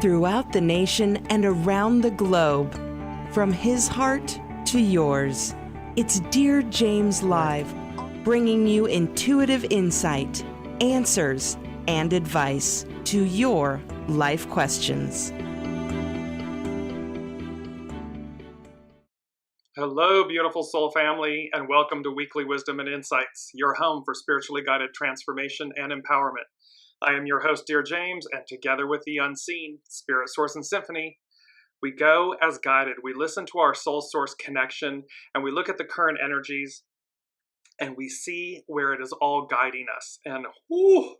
throughout the nation and around the globe. From his heart to yours, it's Dear James Live, bringing you intuitive insight, answers, and advice to your life questions. Hello, beautiful soul family, and welcome to Weekly Wisdom and Insights, your home for spiritually guided transformation and empowerment. I am your host, DearJames, and together with the unseen, Spirit, Source, and Symphony, we go as guided. We listen to our soul source connection, and we look at the current energies, and we see where it is all guiding us. And whew,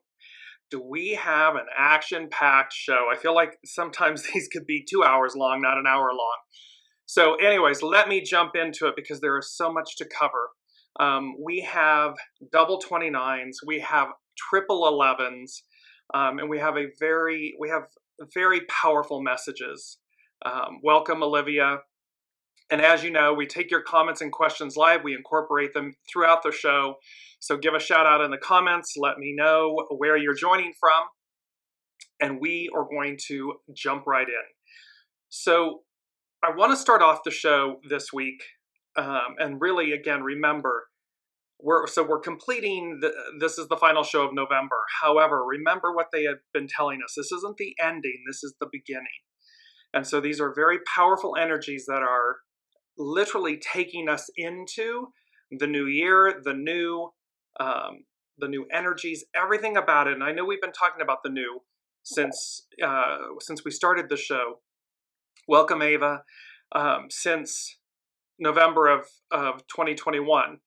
do we have an action-packed show. I feel like sometimes these could be 2 hours long, not an hour long. So anyways, let me jump into it because there is so much to cover. We have double 29s, we have triple 11s, and we have very powerful messages. Welcome, Olivia. And as you know, we take your comments and questions live. We incorporate them throughout the show. So give a shout out in the comments. Let me know where you're joining from. And we are going to jump right in. So I want to start off the show this week. And really, again, remember, we're completing, this is the final show of November. However, remember what they have been telling us. This isn't the ending, this is the beginning. And so these are very powerful energies that are literally taking us into the new year, the new energies, everything about it. And I know we've been talking about the new since we started the show. Welcome, Ava. Since November of 2021.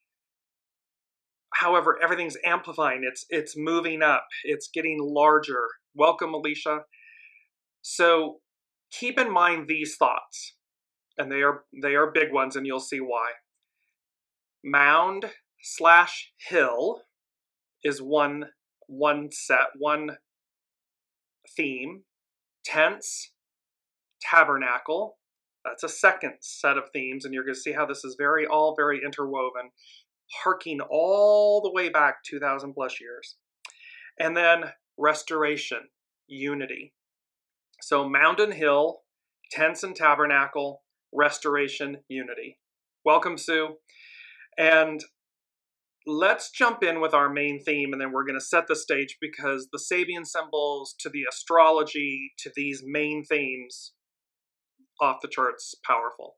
However, everything's amplifying. It's moving up. It's getting larger. Welcome, Alicia. So keep in mind these thoughts, and they are big ones, and you'll see why. Mound / hill is one theme. Tents, tabernacle, that's a second set of themes, and you're going to see how this is all very interwoven, harking all the way back 2,000 plus years. And then restoration, unity. So mountain, hill, tents and tabernacle, restoration, unity. Welcome, Sue. And let's jump in with our main theme, and then we're going to set the stage because the Sabian symbols to the astrology to these main themes, off the charts, powerful.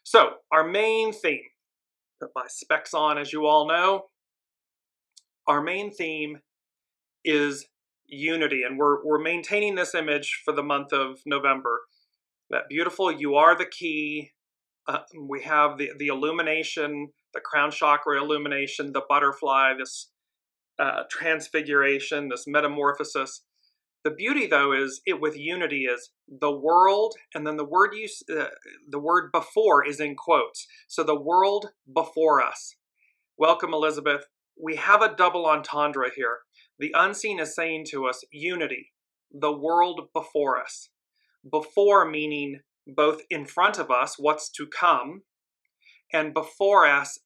So our main theme, put my specs on as you all know, our main theme is unity, and we're maintaining this image for the month of November. That beautiful "you are the key." We have the illumination, the crown chakra illumination, the butterfly, this transfiguration, this metamorphosis. The beauty, though, is with unity is the world, and then the word before is in quotes. So the world before us. Welcome, Elizabeth. We have a double entendre here. The unseen is saying to us, unity, the world before us. Before meaning both in front of us, what's to come, and before us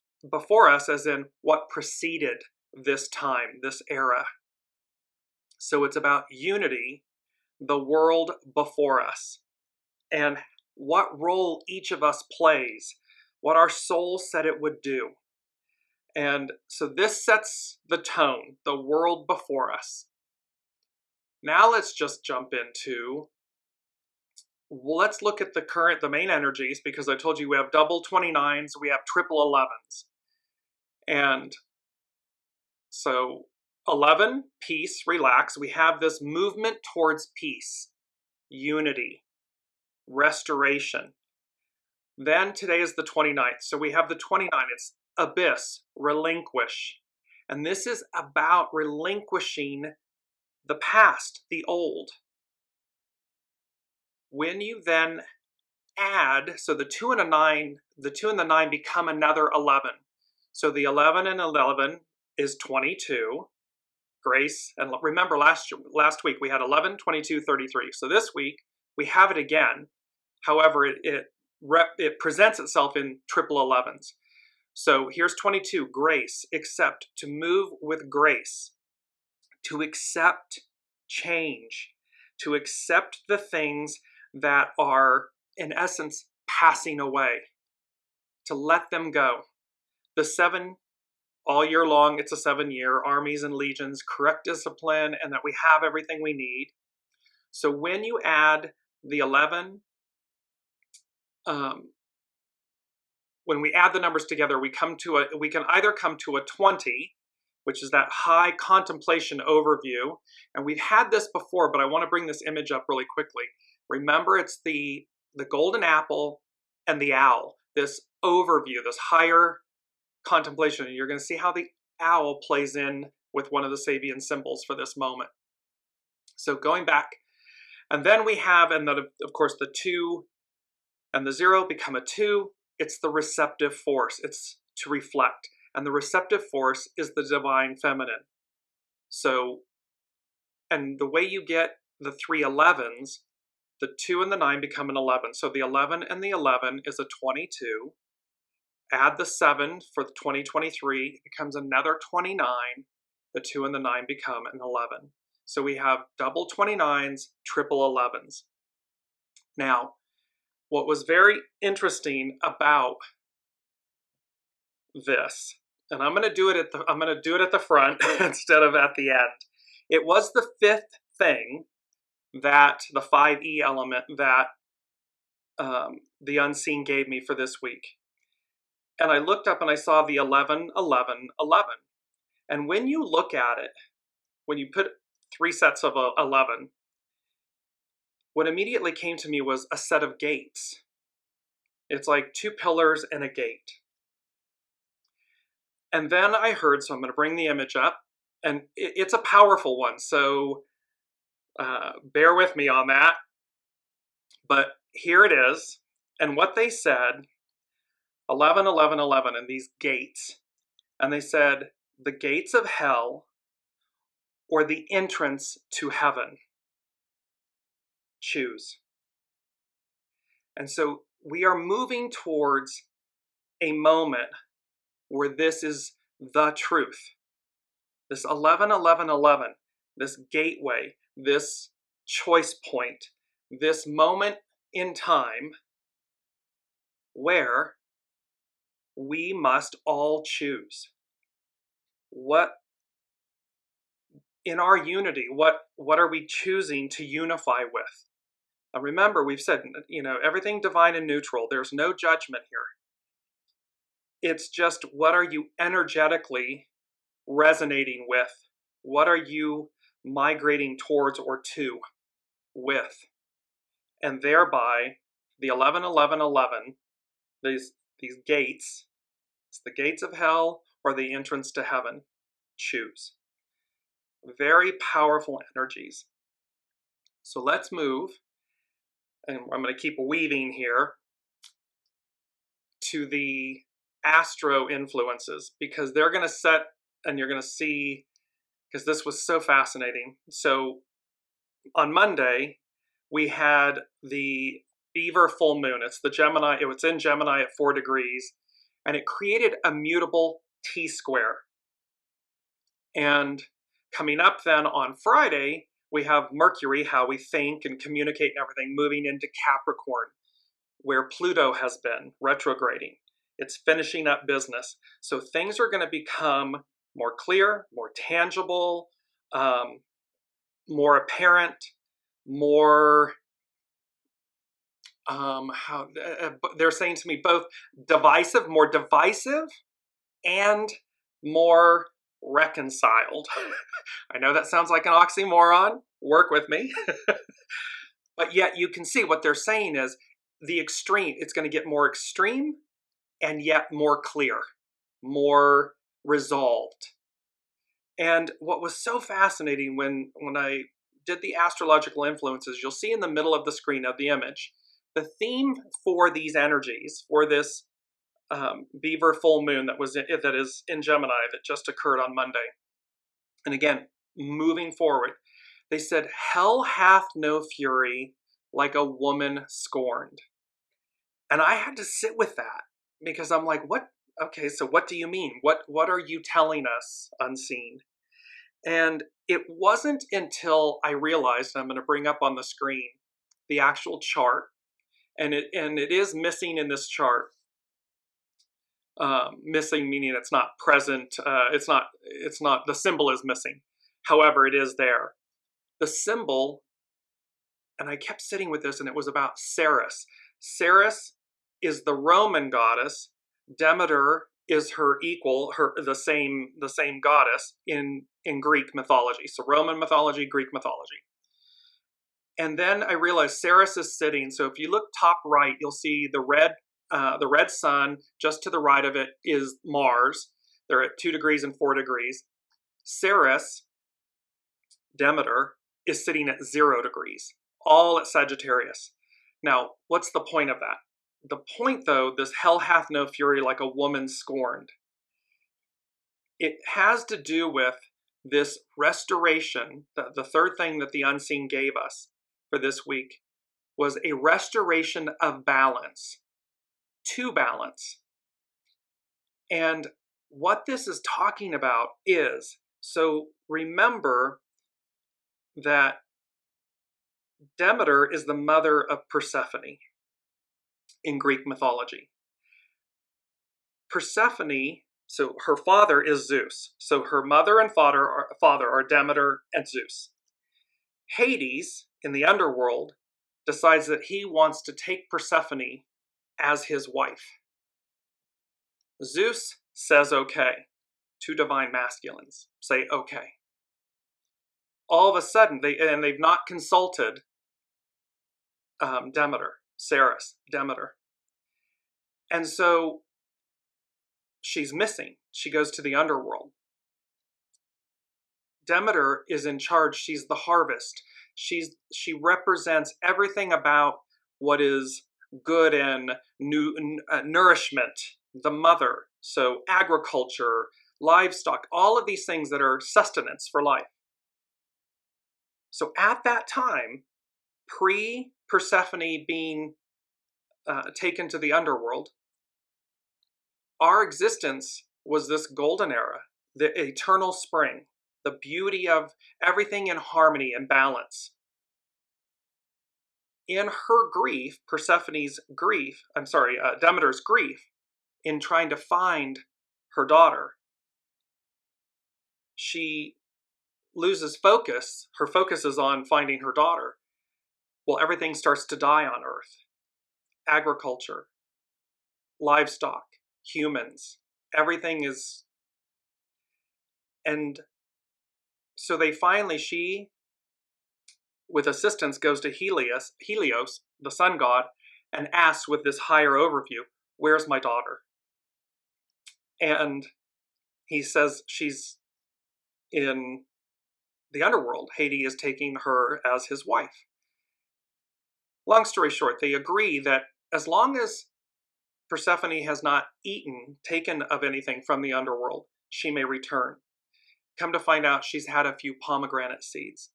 as in what preceded this time, this era. So it's about unity, the world before us, and what role each of us plays, what our soul said it would do. And so this sets the tone, the world before us. Now let's just jump into, let's look at the main energies, because I told you we have double 29s, we have triple 11s. And so 11, peace, relax. We have this movement towards peace, unity, restoration. Then today is the 29th. So we have the 29. It's abyss, relinquish. And this is about relinquishing the past, the old. When you then add, so the 2 and the 9 become another 11. So the 11 and 11 is 22. Grace, and remember last week we had 11, 22, 33. So this week we have it again. However, it presents itself in triple 11s. So here's 22, grace, accept, to move with grace, to accept change, to accept the things that are, in essence, passing away, to let them go. The 7, all year long, it's a 7-year, armies and legions, correct discipline, and that we have everything we need. So when you add the 11, when we add the numbers together, we can either come to a 20, which is that high contemplation overview. And we've had this before, but I want to bring this image up really quickly. Remember, it's the golden apple and the owl, this overview, this higher contemplation. And you're going to see how the owl plays in with one of the Sabian symbols for this moment. So going back, and then we have, and then of course the 2 and the 0 become a 2. It's the receptive force. It's to reflect. And the receptive force is the divine feminine. So, and the way you get the 3 11s, the 2 and the 9 become an 11. So the 11 and the 11 is a 22. Add the 7 for the 2023, it becomes another 29. The 2 and the 9 become an 11. So we have double 29s, triple 11s. Now, what was very interesting about this, and I'm going to do it at the front instead of at the end. It was the 5th thing, that the 5E element that the unseen gave me for this week. And I looked up and I saw the 11, 11, 11. And when you look at it, when you put 3 sets of 11, what immediately came to me was a set of gates. It's like 2 pillars and a gate. And then I heard, so I'm going to bring the image up, and it's a powerful one, so bear with me on that. But here it is, and what they said, 11, 11, 11, and these gates, and they said, the gates of hell or the entrance to heaven. Choose. And so we are moving towards a moment where this is the truth. This 11, 11, 11, this gateway, this choice point, this moment in time where we must all choose. What, in our unity, what are we choosing to unify with? Now remember, we've said, everything divine and neutral. There's no judgment here. It's just, what are you energetically resonating with? What are you migrating towards or to with? And thereby, the 11, 11, 11, these gates, it's the gates of hell or the entrance to heaven. Choose. Very powerful energies. So let's move, and I'm going to keep weaving here, to the astro influences, because they're going to set, and you're going to see, because this was so fascinating. So on Monday, we had the Beaver full moon. It's the Gemini, it was in Gemini at 4 degrees, and it created a mutable T-square. And coming up then on Friday, we have Mercury, how we think and communicate and everything, moving into Capricorn, where Pluto has been retrograding. It's finishing up business. So things are going to become more clear, more tangible, more apparent, more, they're saying to me, both more divisive and more reconciled. I know that sounds like an oxymoron. Work with me. But yet you can see what they're saying is the extreme, it's going to get more extreme and yet more clear, more resolved. And what was so fascinating when I did the astrological influences, you'll see in the middle of the screen of the image, the theme for these energies, for this Beaver full moon that is in Gemini that just occurred on Monday. And again, moving forward, they said, hell hath no fury like a woman scorned. And I had to sit with that because I'm like, what? Okay, so what do you mean? What are you telling us, unseen? And it wasn't until I realized, I'm going to bring up on the screen the actual chart, and it is missing in this chart. Missing meaning it's not present. It's not. The symbol is missing. However, it is there. The symbol, and I kept sitting with this, and it was about Ceres. Ceres is the Roman goddess. Demeter is her equal, the same goddess in Greek mythology. So Roman mythology, Greek mythology. And then I realized Ceres is sitting. So if you look top right, you'll see the red sun. Just to the right of it is Mars. They're at 2 degrees and 4 degrees. Ceres, Demeter, is sitting at 0 degrees, all at Sagittarius. Now, what's the point of that? The point, though, this hell hath no fury like a woman scorned. It has to do with this restoration. The third thing that the unseen gave us for this week was a restoration of balance, to balance. And what this is talking about is, so remember that Demeter is the mother of Persephone in Greek mythology. Persephone, so her father is Zeus. So her mother and father are Demeter and Zeus. Hades, in the underworld, decides that he wants to take Persephone as his wife. Zeus says okay. 2 divine masculines say okay. All of a sudden, they've not consulted Demeter, Ceres, Demeter. And so she's missing. She goes to the underworld. Demeter is in charge. She's the harvest. She represents everything about what is good and nourishment, the mother. So agriculture, livestock, all of these things that are sustenance for life. So at that time, pre-Persephone being taken to the underworld, our existence was this golden era, the eternal spring, the beauty of everything in harmony and balance. In her grief, Demeter's grief, in trying to find her daughter, she loses focus. Her focus is on finding her daughter. Well, everything starts to die on Earth. Agriculture, livestock, humans, everything is... And so she, with assistance, goes to Helios, the sun god, and asks with this higher overview, where's my daughter? And he says she's in the underworld. Hades is taking her as his wife. Long story short, they agree that as long as Persephone has not taken of anything from the underworld, she may return. Come to find out, she's had a few pomegranate seeds.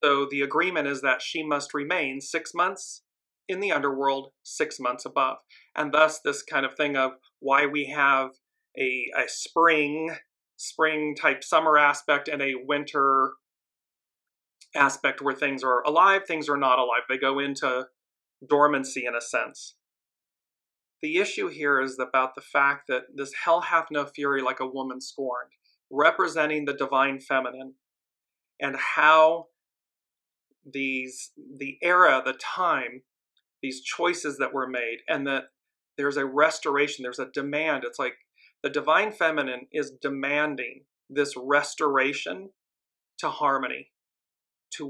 So the agreement is that she must remain 6 months in the underworld, 6 months above. And thus this kind of thing of why we have a spring type summer aspect and a winter aspect where things are alive, things are not alive. They go into dormancy in a sense. The issue here is about the fact that this hell hath no fury like a woman scorned, representing the divine feminine, and how the era, the time, these choices that were made, and that there's a restoration, there's a demand. It's like the divine feminine is demanding this restoration to harmony, to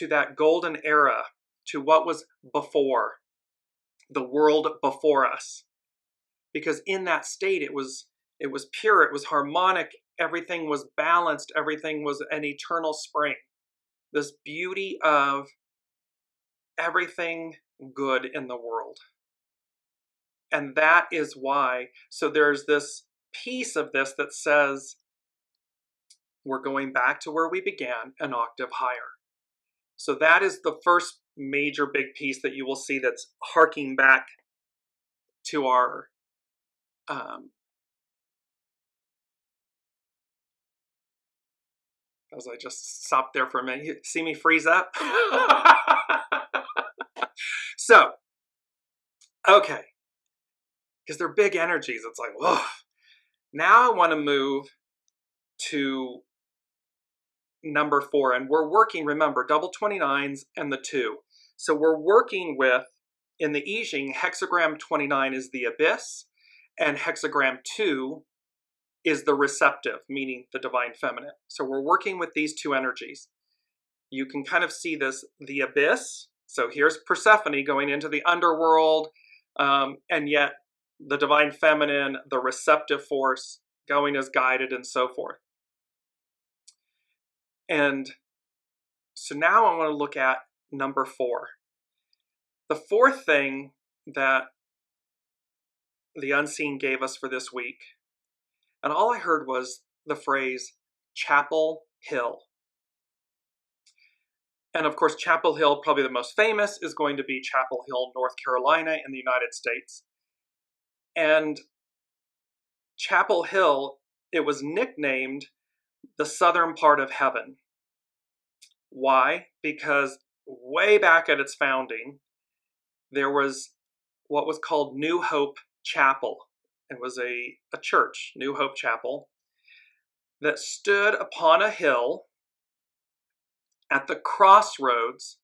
that golden era, to what was before, the world before us. Because in that state, it was pure, it was harmonic, everything was balanced, everything was an eternal spring. This beauty of everything good in the world. And that is why, so there's this piece of this that says, we're going back to where we began, an octave higher. So that is the first major big piece that you will see that's harking back to our as I just stopped there for a minute. You see me freeze up? So, okay, because they're big energies. It's like, whoa. Now I want to move to number 4, and we're working, remember, double 29s and the 2. So we're working with, in the I Ching, hexagram 29 is the abyss, and hexagram 2 is the receptive, meaning the divine feminine. So we're working with these two energies. You can kind of see this, the abyss. So here's Persephone going into the underworld, and yet the divine feminine, the receptive force, going as guided and so forth. And so now I want to look at number 4. The fourth thing that the unseen gave us for this week, and all I heard was the phrase Chapel Hill. And of course, Chapel Hill, probably the most famous, is going to be Chapel Hill, North Carolina in the United States. And Chapel Hill, it was nicknamed the southern part of heaven. Why? Because way back at its founding, there was what was called New Hope Chapel. It was a church, New Hope Chapel, that stood upon a hill at the crossroads,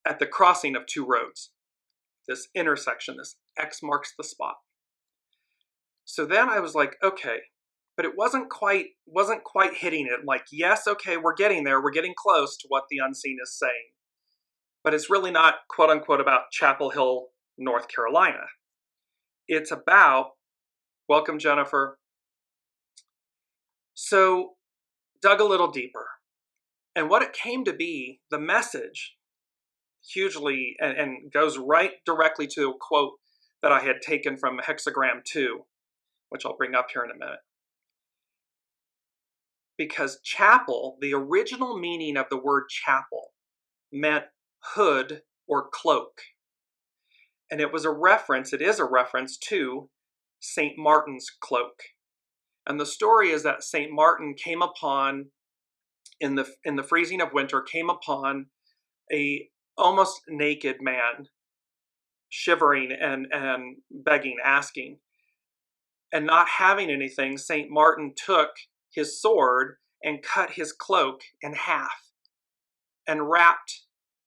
at the crossing of two roads. This intersection, this X marks the spot. So then I was like, okay, but it wasn't quite hitting it. Like, yes, okay, we're getting there. We're getting close to what the unseen is saying. But it's really not, quote unquote, about Chapel Hill, North Carolina. It's about, welcome, Jennifer. So, dug a little deeper. And what it came to be, the message, hugely, and goes right directly to a quote that I had taken from Hexagram 2, which I'll bring up here in a minute. Because chapel, the original meaning of the word chapel, meant hood or cloak. And it was a reference, it is a reference to St. Martin's cloak. And the story is that St. Martin came upon, in the freezing of winter, came upon a almost naked man, shivering and begging, asking. And not having anything, St. Martin took his sword and cut his cloak in half and wrapped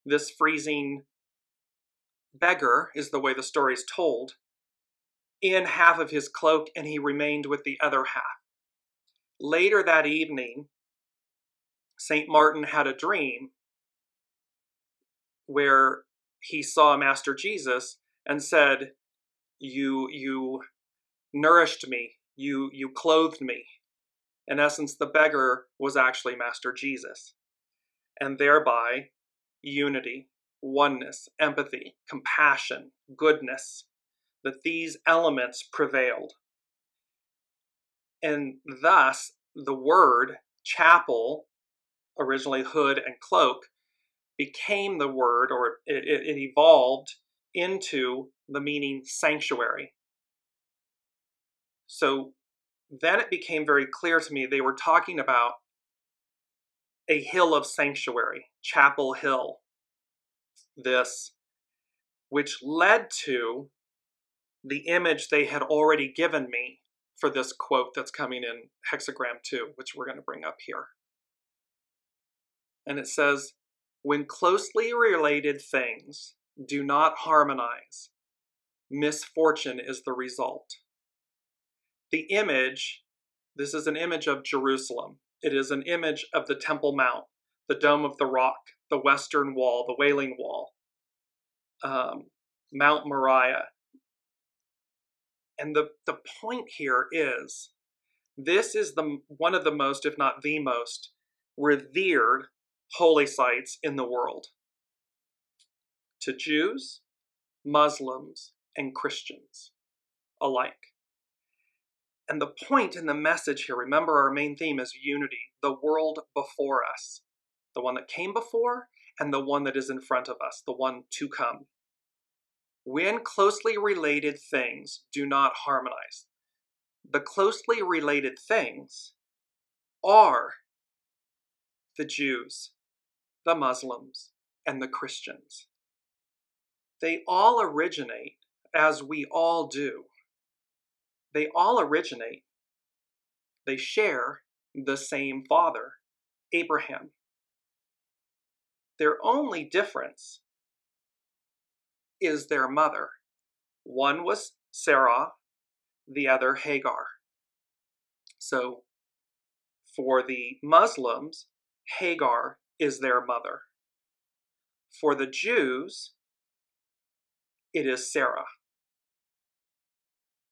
this freezing beggar, is the way the story is told, in half of his cloak, and he remained with the other half. Later that evening, St. Martin had a dream where he saw Master Jesus and said, you nourished me, you clothed me. In essence, the beggar was actually Master Jesus. And thereby, unity, oneness, empathy, compassion, goodness, that these elements prevailed. And thus, the word chapel, originally hood and cloak, became the word, or it evolved into the meaning sanctuary. So then it became very clear to me they were talking about a hill of sanctuary, Chapel Hill, this, which led to the image they had already given me for this quote that's coming in Hexagram 2, which we're going to bring up here. And it says, when closely related things do not harmonize, misfortune is the result. The image, this is an image of Jerusalem. It is an image of the Temple Mount, the Dome of the Rock, the Western Wall, the Wailing Wall, Mount Moriah. And the point here is, this is one of the most, if not the most, revered holy sites in the world to Jews, Muslims, and Christians alike. And the point in the message here, remember our main theme is unity, the world before us, the one that came before and the one that is in front of us, the one to come. When closely related things do not harmonize, the closely related things are the Jews, the Muslims, and the Christians. They all originate, as we all do, they all originate, they share the same father, Abraham. Their only difference is their mother. One was Sarah, the other Hagar. So for the Muslims, Hagar is their mother. For the Jews, it is Sarah,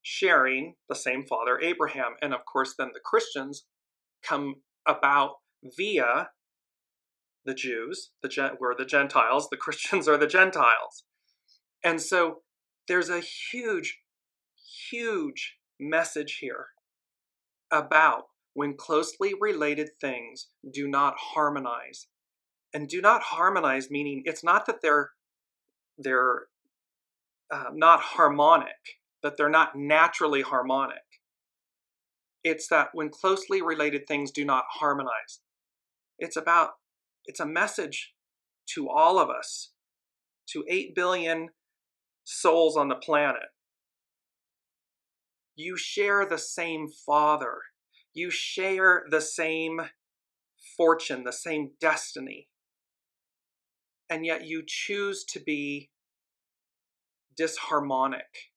sharing the same father, Abraham. And of course, then the Christians come about via the Jews, we're the Gentiles, the Christians are the Gentiles. And so there's a huge, huge message here about when closely related things do not harmonize. And do not harmonize meaning it's not that they're not harmonic, that they're not naturally harmonic. It's that when closely related things do not harmonize. It's a message to all of us, to 8 billion souls on the planet. You share the same Father. You share the same fortune, the same destiny. And yet you choose to be disharmonic.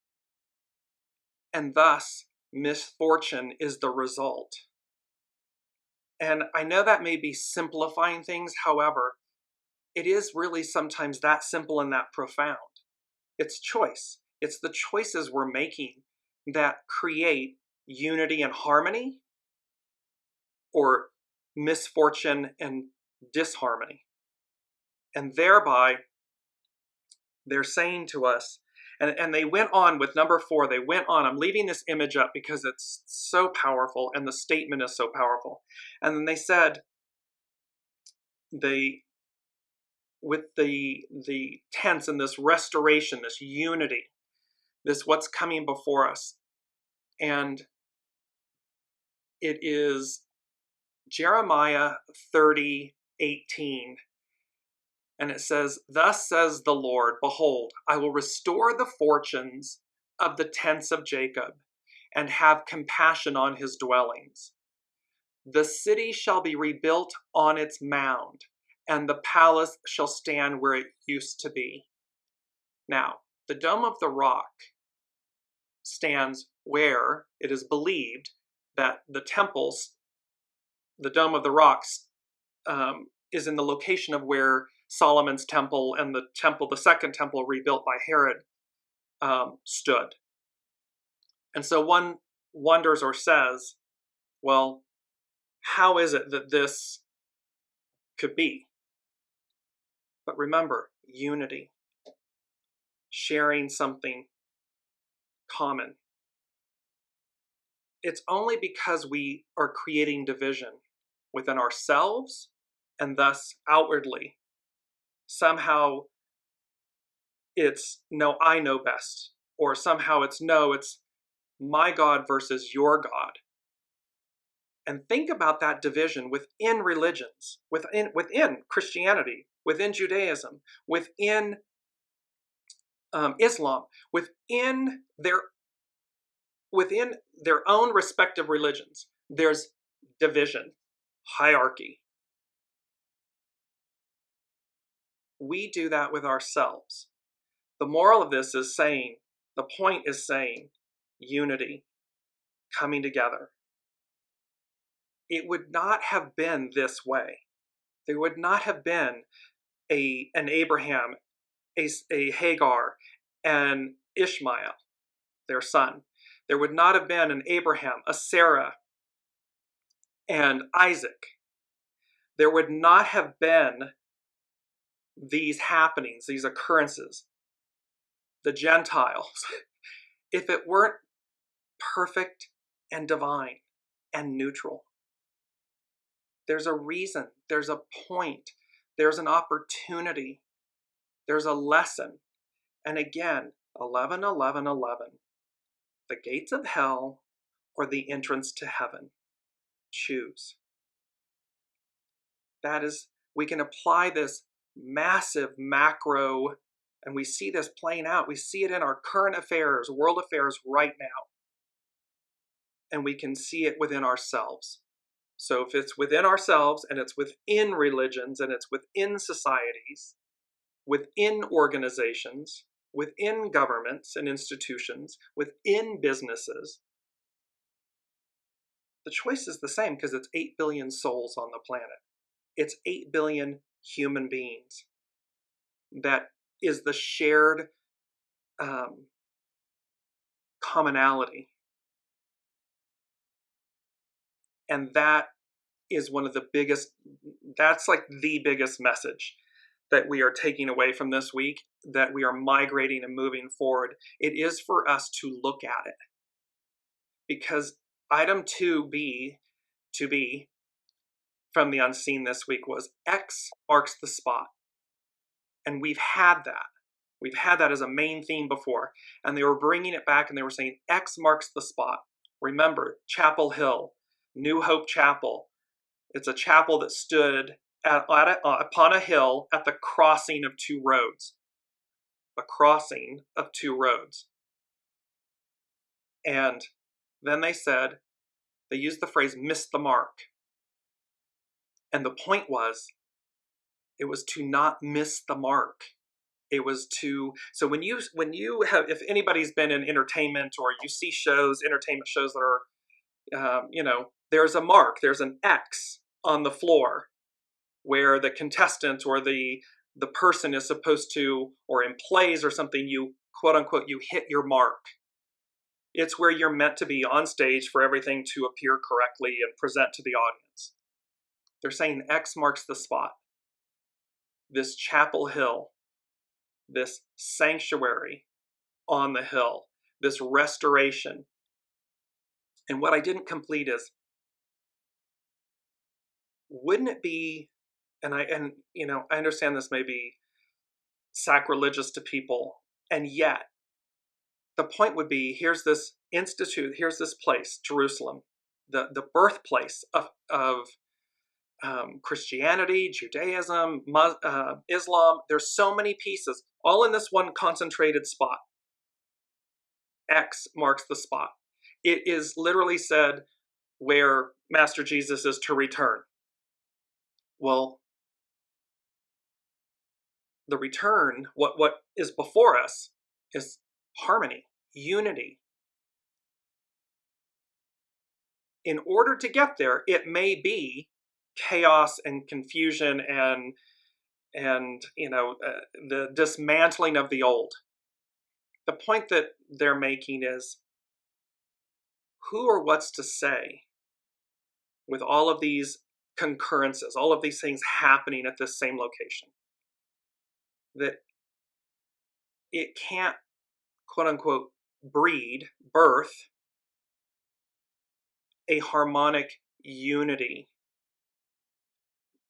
And thus, misfortune is the result. And I know that may be simplifying things. However, it is really sometimes that simple and that profound. It's choice. It's the choices we're making that create unity and harmony, or misfortune and disharmony. And thereby, they're saying to us, and they went on with number 4, they went on, I'm leaving this image up because it's so powerful and the statement is so powerful. And then they said, with the tense and this restoration, this unity, this what's coming before us. And it is Jeremiah 30:18. And it says, "Thus says the Lord, behold, I will restore the fortunes of the tents of Jacob and have compassion on his dwellings. The city shall be rebuilt on its mound, and the palace shall stand where it used to be." Now, the Dome of the Rock stands where it is believed that the temples, the Dome of the Rocks, is in the location of where Solomon's temple and the second temple rebuilt by Herod, stood. And so one wonders or says, well, how is it that this could be? But remember, unity, sharing something common. It's only because we are creating division within ourselves and thus outwardly. Somehow it's, no, I know best. Or somehow it's, no, it's my God versus your God. And think about that division within religions, within Christianity, within Judaism, within Islam, within their own respective religions. There's division, hierarchy. We do that with ourselves. The moral of this is saying, the point is saying, unity, coming together. It would not have been this way. There would not have been an Abraham, a Hagar, and Ishmael, their son. There would not have been an Abraham, a Sarah, and Isaac. There would not have been these happenings, these occurrences, the Gentiles, if it weren't perfect and divine and neutral. There's a reason, there's a point, there's an opportunity, there's a lesson. And again, 11, 11, 11. The gates of hell or the entrance to heaven. Choose. That is, we can apply this massive macro, and we see this playing out. We see it in our current affairs, world affairs right now. And we can see it within ourselves. So if it's within ourselves and it's within religions and it's within societies, within organizations, within governments and institutions, within businesses, the choice is the same because it's 8 billion souls on the planet. It's 8 billion human beings. That is the shared commonality. And that is one of the biggest, that's like the biggest message that we are taking away from this week, that we are migrating and moving forward. It is for us to look at it. Because item 2B, from the unseen this week was X marks the spot. And we've had that. We've had that as a main theme before. And they were bringing it back and they were saying X marks the spot. Remember, Chapel Hill, New Hope Chapel. It's a chapel that stood upon a hill at the crossing of two roads. A crossing of two roads. And then they said, they used the phrase, miss the mark. And the point was, it was to not miss the mark. It was to, so when you have, if anybody's been in entertainment or you see shows, entertainment shows that are, there's a mark, there's an X on the floor where the contestant or the person is supposed to, or in plays or something, you, quote unquote, you hit your mark. It's where you're meant to be on stage for everything to appear correctly and present to the audience. They're saying X marks the spot. This Chapel Hill, this sanctuary on the hill, this restoration. And what I didn't complete is, wouldn't it be, and I understand this may be sacrilegious to people, and yet the point would be, here's this institute, here's this place, Jerusalem, the birthplace of Christianity, Judaism, Islam. There's so many pieces, all in this one concentrated spot. X marks the spot. It is literally said where Master Jesus is to return. Well, the return, what is before us is harmony, unity. In order to get there, it may be chaos and confusion and the dismantling of the old. The point that they're making is, who or what's to say with all of these concurrences, all of these things happening at this same location, that it can't, quote unquote, birth a harmonic unity,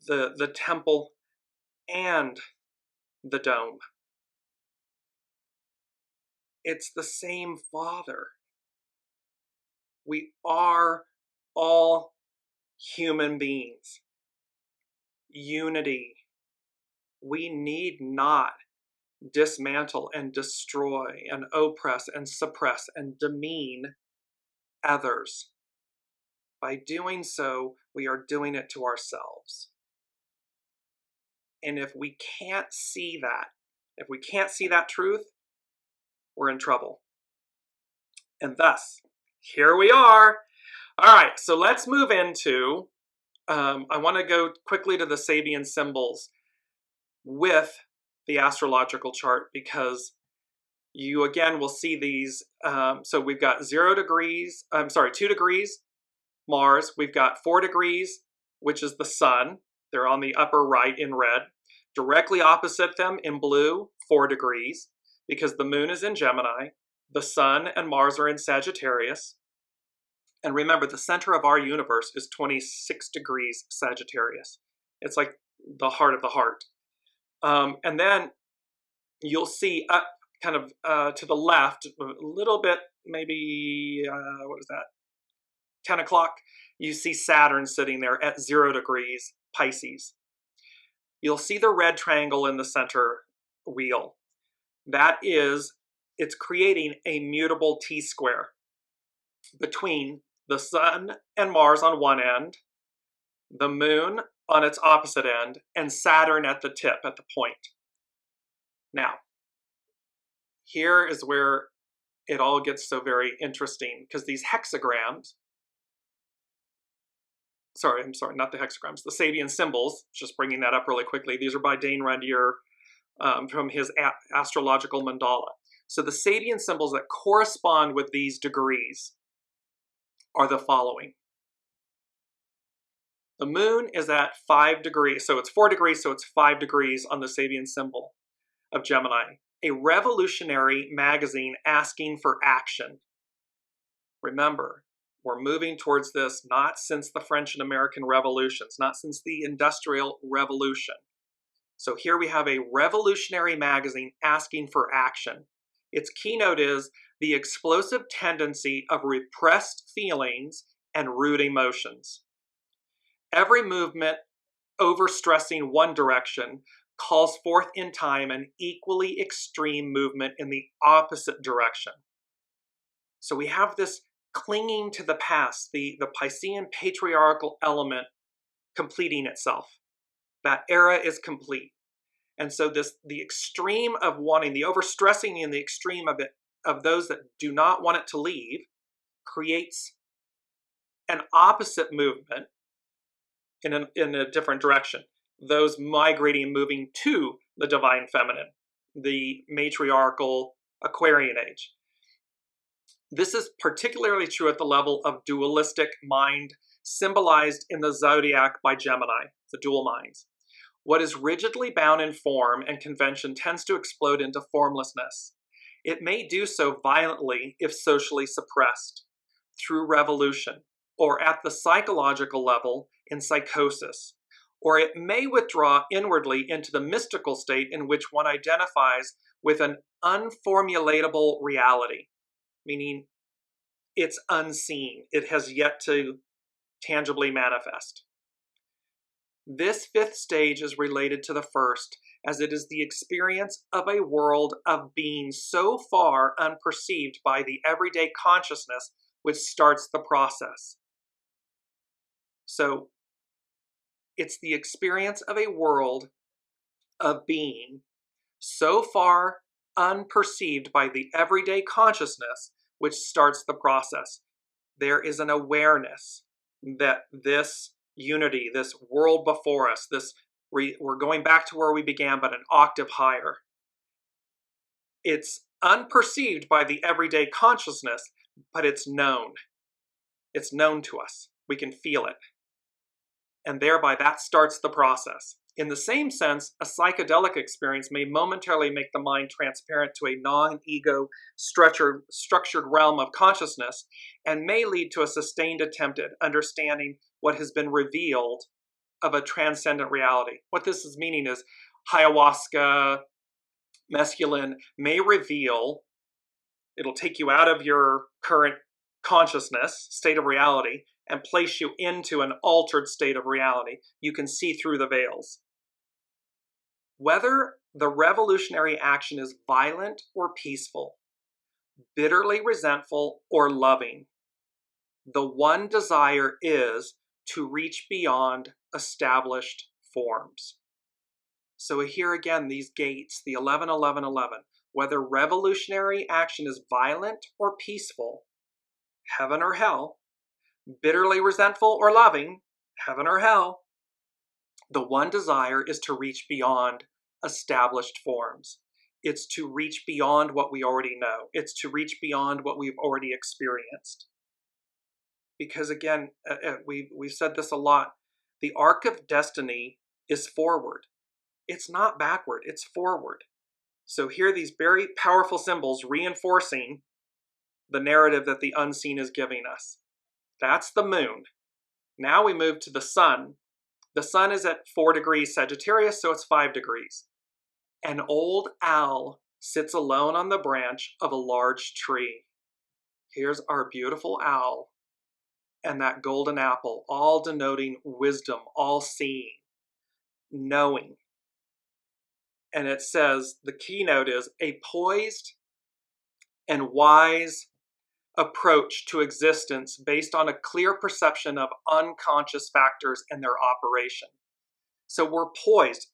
the temple and the dome. It's the same Father. We are all human beings. Unity. We need not dismantle and destroy and oppress and suppress and demean others. By doing so, we are doing it to ourselves. And if we can't see that truth, we're in trouble. And thus, here we are. All right, so let's move into, I want to go quickly to the Sabian symbols with the astrological chart, because you again will see these. So we've got 2 degrees Mars. We've got 4 degrees, which is the sun. They're on the upper right in red. Directly opposite them in blue, 4 degrees, because the moon is in Gemini. The sun and Mars are in Sagittarius. And remember, the center of our universe is 26 degrees Sagittarius. It's like the heart of the heart. And then you'll see up kind of to the left, a little bit, maybe, 10 o'clock, you see Saturn sitting there at 0 degrees Pisces. you'll see the red triangle in the center wheel. That is, it's creating a mutable T-square between the Sun and Mars on one end, the Moon on its opposite end, and Saturn at the tip, at the point. Now, here is where it all gets so very interesting, because these hexagrams, not the hexagrams, the Sabian symbols, just bringing that up really quickly. These are by Dane Rendier from his astrological mandala. So the Sabian symbols that correspond with these degrees are the following. The Moon is at 5 degrees, so it's 4 degrees, so it's 5 degrees on the Sabian symbol of Gemini. A revolutionary magazine asking for action. Remember, we're moving towards this not since the French and American revolutions, not since the Industrial Revolution. So here we have a revolutionary magazine asking for action. Its keynote is the explosive tendency of repressed feelings and rude emotions. Every movement overstressing one direction calls forth in time an equally extreme movement in the opposite direction. So we have this clinging to the past, the Piscean patriarchal element completing itself. That era is complete. And so the extreme of wanting, the overstressing and the extreme of it, of those that do not want it to leave, creates an opposite movement in a different direction. Those migrating, moving to the divine feminine, the matriarchal Aquarian age. This is particularly true at the level of dualistic mind, symbolized in the zodiac by Gemini, the dual minds. What is rigidly bound in form and convention tends to explode into formlessness. It may do so violently if socially suppressed, through revolution, or at the psychological level in psychosis, or it may withdraw inwardly into the mystical state in which one identifies with an unformulatable reality, meaning it's unseen, it has yet to tangibly manifest. This fifth stage is related to the first, as it is the experience of a world of being so far unperceived by the everyday consciousness which starts the process. So, it's the experience of a world of being so far unperceived by the everyday consciousness which starts the process. There is an awareness that this unity, this world before us, we're going back to where we began, but an octave higher. It's unperceived by the everyday consciousness, but it's known. It's known to us. We can feel it. And thereby that starts the process. In the same sense, a psychedelic experience may momentarily make the mind transparent to a non-ego structured realm of consciousness and may lead to a sustained attempt at understanding what has been revealed of a transcendent reality. What this is meaning is ayahuasca, mescaline may reveal, it'll take you out of your current consciousness, state of reality, and place you into an altered state of reality. You can see through the veils. Whether the revolutionary action is violent or peaceful, bitterly resentful or loving, the one desire is to reach beyond established forms. So here again, these gates, the 11, 11, 11, whether revolutionary action is violent or peaceful, heaven or hell, bitterly resentful or loving, heaven or hell, the one desire is to reach beyond established forms. It's to reach beyond what we already know. It's to reach beyond what we've already experienced. Because again, we've said this a lot, the arc of destiny is forward. It's not backward, it's forward. So here are these very powerful symbols reinforcing the narrative that the unseen is giving us. That's the moon. Now we move to the sun. The sun is at 4 degrees Sagittarius, so it's 5 degrees. An old owl sits alone on the branch of a large tree. Here's our beautiful owl and that golden apple, all denoting wisdom, all seeing, knowing. And it says, the keynote is a poised and wise approach to existence based on a clear perception of unconscious factors and their operation. So we're poised,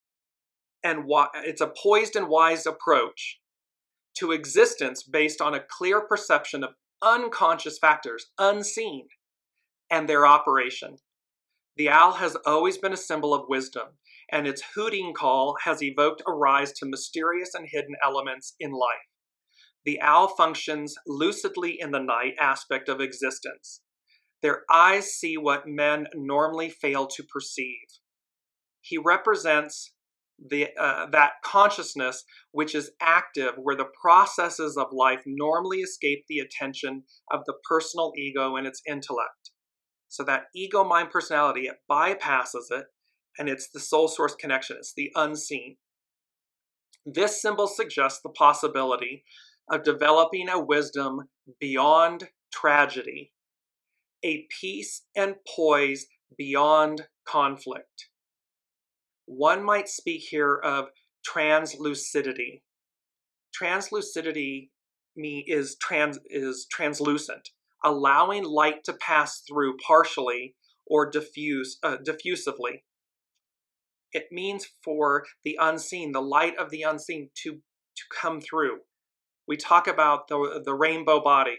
and it's a poised and wise approach to existence based on a clear perception of unconscious factors, unseen, and their operation. The owl has always been a symbol of wisdom, and its hooting call has evoked a rise to mysterious and hidden elements in life. The owl functions lucidly in the night aspect of existence. Their eyes see what men normally fail to perceive. He represents that consciousness which is active, where the processes of life normally escape the attention of the personal ego and its intellect. So that ego, mind, personality, it bypasses it, and it's the soul source connection. It's the unseen. This symbol suggests the possibility of developing a wisdom beyond tragedy, a peace and poise beyond conflict. One might speak here of translucidity. Translucidity is translucent, allowing light to pass through partially or diffusively. It means for the unseen, the light of the unseen to come through. We talk about the rainbow body.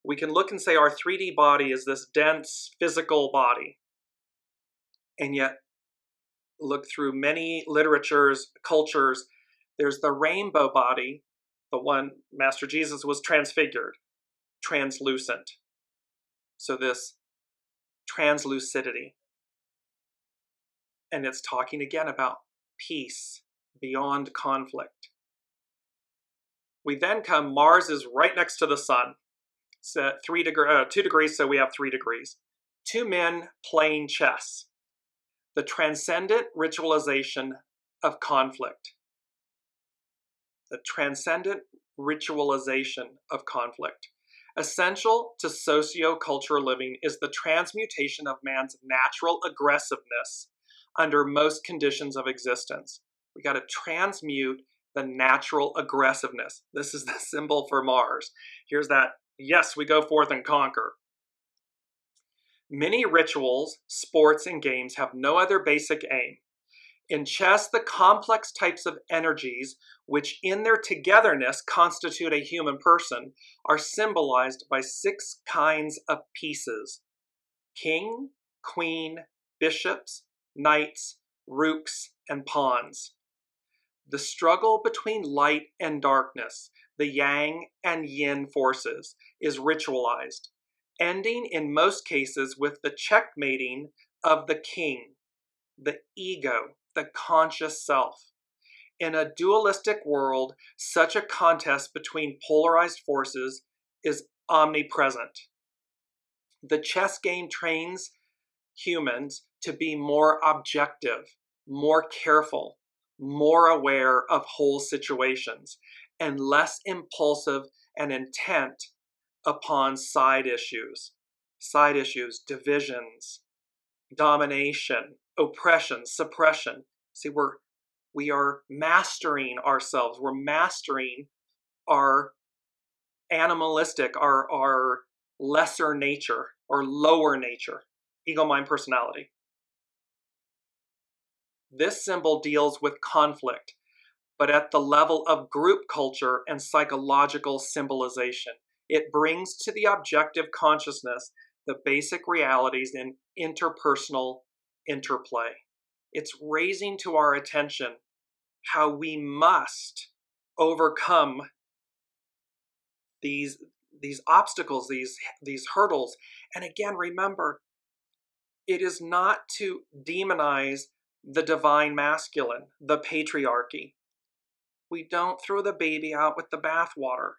We can look and say our 3D body is this dense physical body. And yet, look through many literatures, cultures, there's the rainbow body, the one Master Jesus was transfigured, translucent. So this translucidity. And it's talking again about peace beyond conflict. We then come, Mars is right next to the sun. It's at 2 degrees, so we have 3 degrees. Two men playing chess. The transcendent ritualization of conflict. The transcendent ritualization of conflict. Essential to socio-cultural living is the transmutation of man's natural aggressiveness under most conditions of existence. We got to transmute the natural aggressiveness. This is the symbol for Mars. Here's that, yes, we go forth and conquer. Many rituals, sports, and games have no other basic aim. In chess, the complex types of energies, which in their togetherness constitute a human person, are symbolized by 6 kinds of pieces: king, queen, bishops, knights, rooks, and pawns. The struggle between light and darkness, the yang and yin forces, is ritualized, ending in most cases with the checkmating of the king, the ego, the conscious self. In a dualistic world, such a contest between polarized forces is omnipresent. The chess game trains humans to be more objective, more careful, more aware of whole situations, and less impulsive and intent upon side issues, divisions, domination, oppression, suppression. See, we are mastering ourselves. We're mastering our animalistic, our lesser nature or lower nature, ego, mind, personality. This symbol deals with conflict, but at the level of group culture and psychological symbolization. It brings to the objective consciousness the basic realities in interpersonal interplay. It's raising to our attention how we must overcome these obstacles, these hurdles. And again, remember, it is not to demonize the divine masculine, the patriarchy. We don't throw the baby out with the bathwater.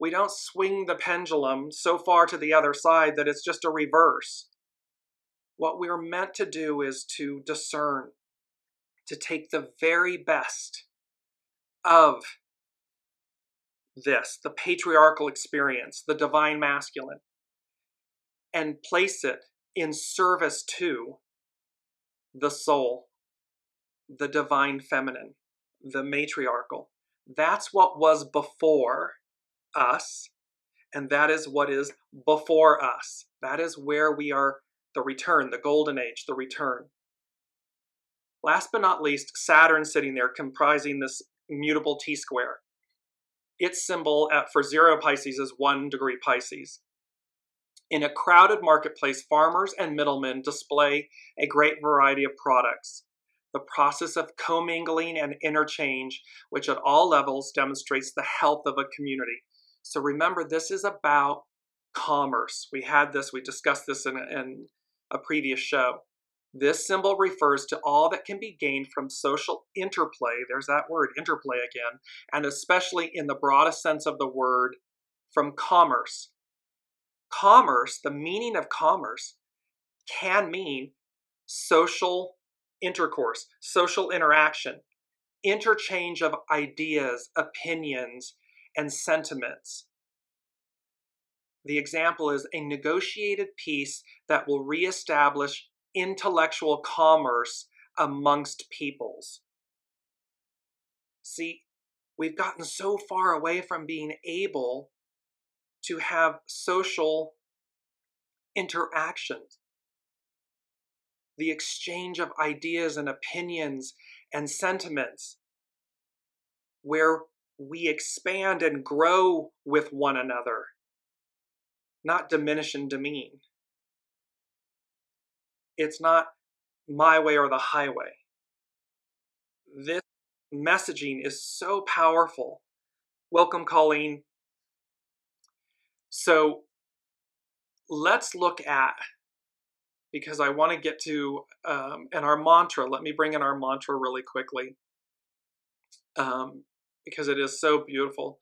We don't swing the pendulum so far to the other side that it's just a reverse. What we're meant to do is to discern, to take the very best of this, the patriarchal experience, the divine masculine, and place it in service to the soul, the divine feminine, the matriarchal. That's what was before us, and that is what is before us. That is where we are, the return, the golden age, the return. Last but not least, Saturn sitting there comprising this mutable T-square. Its symbol for 0 Pisces is 1 degree Pisces. In a crowded marketplace, farmers and middlemen display a great variety of products. The process of commingling and interchange, which at all levels demonstrates the health of a community. So remember, this is about commerce. We discussed this in a previous show. This symbol refers to all that can be gained from social interplay, there's that word, interplay again, and especially in the broadest sense of the word, from commerce. Commerce, the meaning of commerce, can mean social intercourse, social interaction, interchange of ideas, opinions, and sentiments. The example is a negotiated peace that will reestablish intellectual commerce amongst peoples. See, we've gotten so far away from being able to have social interactions, the exchange of ideas and opinions and sentiments, where we expand and grow with one another, not diminish and demean. It's not my way or the highway. This messaging is so powerful. Welcome, Colleen. So let's look at, because I want to get to, and our mantra, let me bring in our mantra really quickly, because it is so beautiful.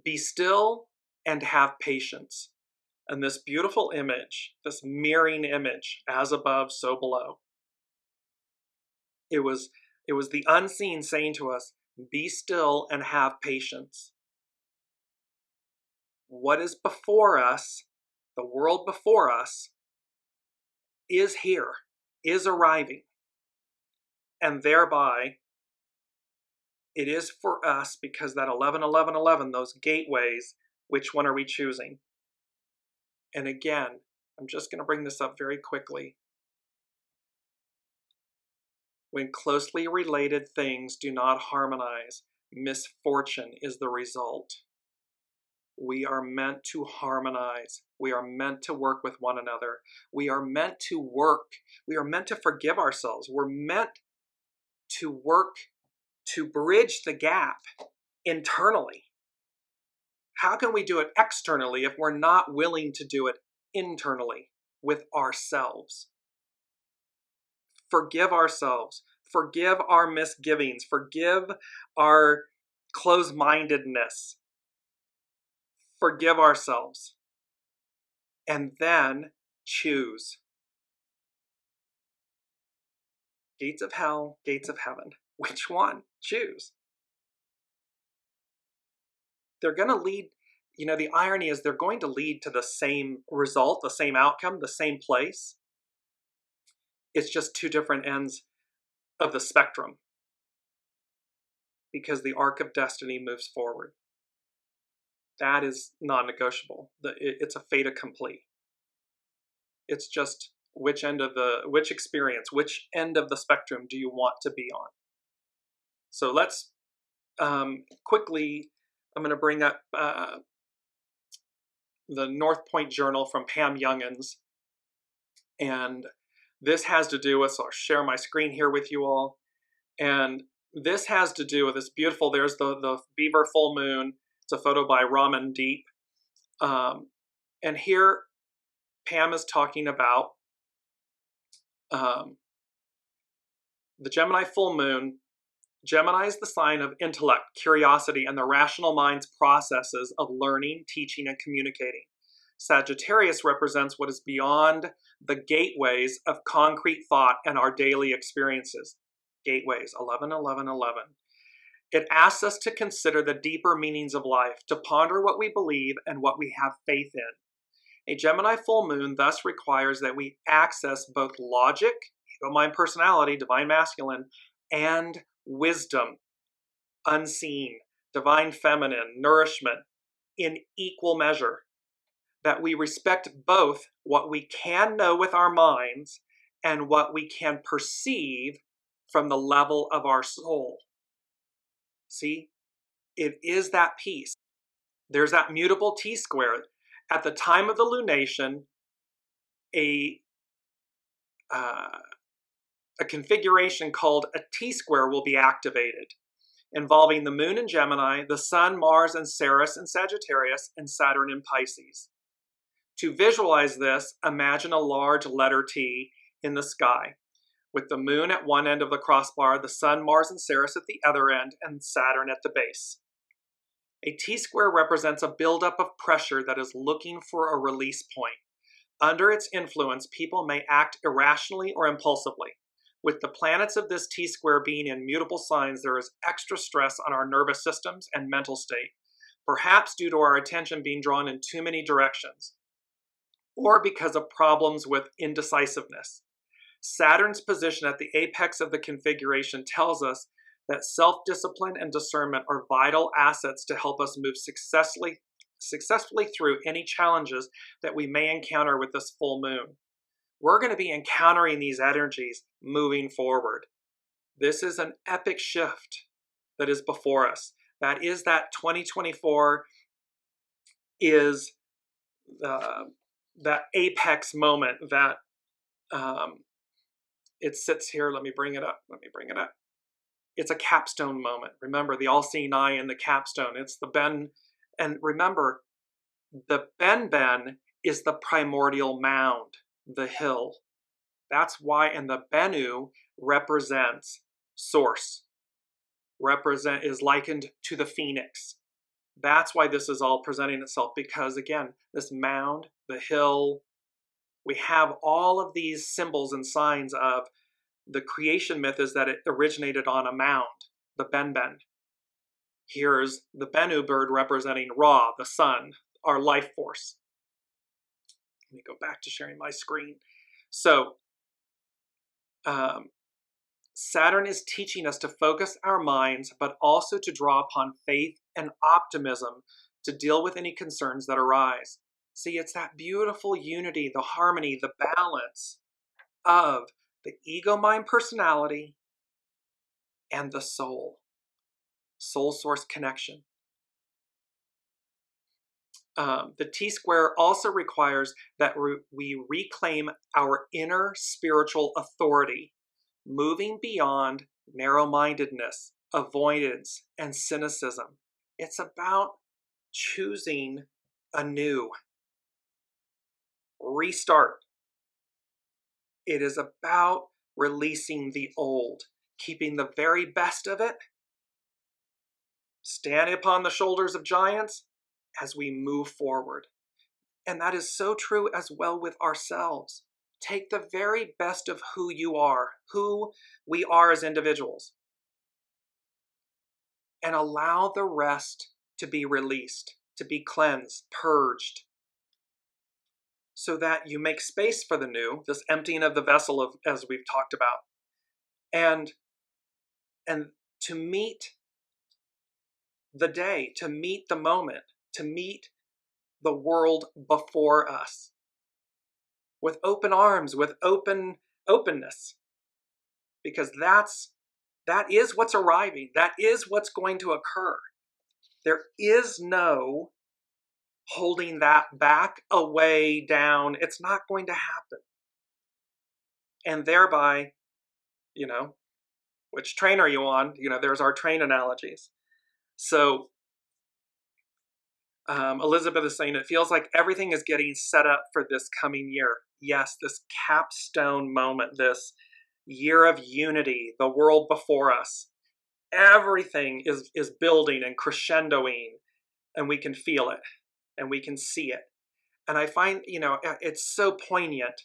Be still and have patience. And this beautiful image, this mirroring image, as above, so below. It was the unseen saying to us, be still and have patience. What is before us, the world before us, is here, is arriving. And thereby, it is for us, because that 11, 11, 11, those gateways, which one are we choosing? And again, I'm just going to bring this up very quickly. When closely related things do not harmonize, misfortune is the result. We are meant to harmonize. We are meant to work with one another. We are meant to work. We are meant to forgive ourselves. We're meant to work to bridge the gap internally. How can we do it externally if we're not willing to do it internally with ourselves? Forgive ourselves. Forgive our misgivings. Forgive our closed-mindedness. Forgive ourselves. And then choose. Gates of hell, gates of heaven. Which one? Choose. They're going to lead, the irony is they're going to lead to the same result, the same outcome, the same place. It's just two different ends of the spectrum, because the arc of destiny moves forward. That is non-negotiable. It's a fait accompli. It's just which end of which end of the spectrum do you want to be on? So let's quickly, I'm going to bring up the North Point Journal from Pam Youngins. And this has to do with, so I'll share my screen here with you all. And this has to do with this beautiful, there's the Beaver full moon. It's a photo by Raman Deep. And here Pam is talking about the Gemini full moon. Gemini is the sign of intellect, curiosity, and the rational mind's processes of learning, teaching, and communicating. Sagittarius represents what is beyond the gateways of concrete thought and our daily experiences. Gateways, 11, 11, 11. It asks us to consider the deeper meanings of life, to ponder what we believe and what we have faith in. A Gemini full moon thus requires that we access both logic, ego, mind, personality, divine masculine, and wisdom. unseen, divine feminine, nourishment in equal measure. That we respect both what we can know with our minds and what we can perceive from the level of our soul. See, it is that peace. There's that mutable T-square. At the time of the lunation, a configuration called a T-square will be activated, involving the moon in Gemini, the sun, Mars, and Ceres in Sagittarius, and Saturn in Pisces. To visualize this, imagine a large letter T in the sky, with the moon at one end of the crossbar, the sun, Mars, and Ceres at the other end, and Saturn at the base. A T-square represents a buildup of pressure that is looking for a release point. Under its influence, people may act irrationally or impulsively. With the planets of this T-square being in mutable signs, there is extra stress on our nervous systems and mental state, perhaps due to our attention being drawn in too many directions, or because of problems with indecisiveness. Saturn's position at the apex of the configuration tells us that self-discipline and discernment are vital assets to help us move successfully through any challenges that we may encounter with this full moon. We're going to be encountering these energies moving forward. This is an epic shift that is before us. That is that 2024 is that apex moment that it sits here. Let me bring it up. It's a capstone moment. Remember the all-seeing eye and the capstone. It's the Ben. And remember, the Ben is the primordial mound, the hill. That's why, and the Bennu represents source, is likened to the phoenix. That's why this is all presenting itself, because again, this mound, the hill, we have all of these symbols and signs of the creation myth is that it originated on a mound, the Ben. Here's the Bennu bird representing Ra, the sun, our life force. Let me go back to sharing my screen. So, Saturn is teaching us to focus our minds, but also to draw upon faith and optimism to deal with any concerns that arise. See, it's that beautiful unity, the harmony, the balance of the ego-mind personality and the soul source connection. The T-square also requires that we reclaim our inner spiritual authority, moving beyond narrow-mindedness, avoidance, and cynicism. It's about choosing anew. Restart. It is about releasing the old, keeping the very best of it, standing upon the shoulders of giants as we move forward. And that is so true as well with ourselves. Take the very best of who you are, who we are as individuals, and allow the rest to be released, to be cleansed, purged, so that you make space for the new, this emptying of the vessel of, as we've talked about, and to meet the day, to meet the moment, to meet the world before us with open arms, with openness, because that is what's arriving. That is what's going to occur. There is no holding that back, away, down. It's not going to happen. And thereby, which train are you on? There's our train analogies. So Elizabeth is saying, it feels like everything is getting set up for this coming year. Yes, this capstone moment, this year of unity, the world before us. Everything is building and crescendoing, and we can feel it, and we can see it. And I find, it's so poignant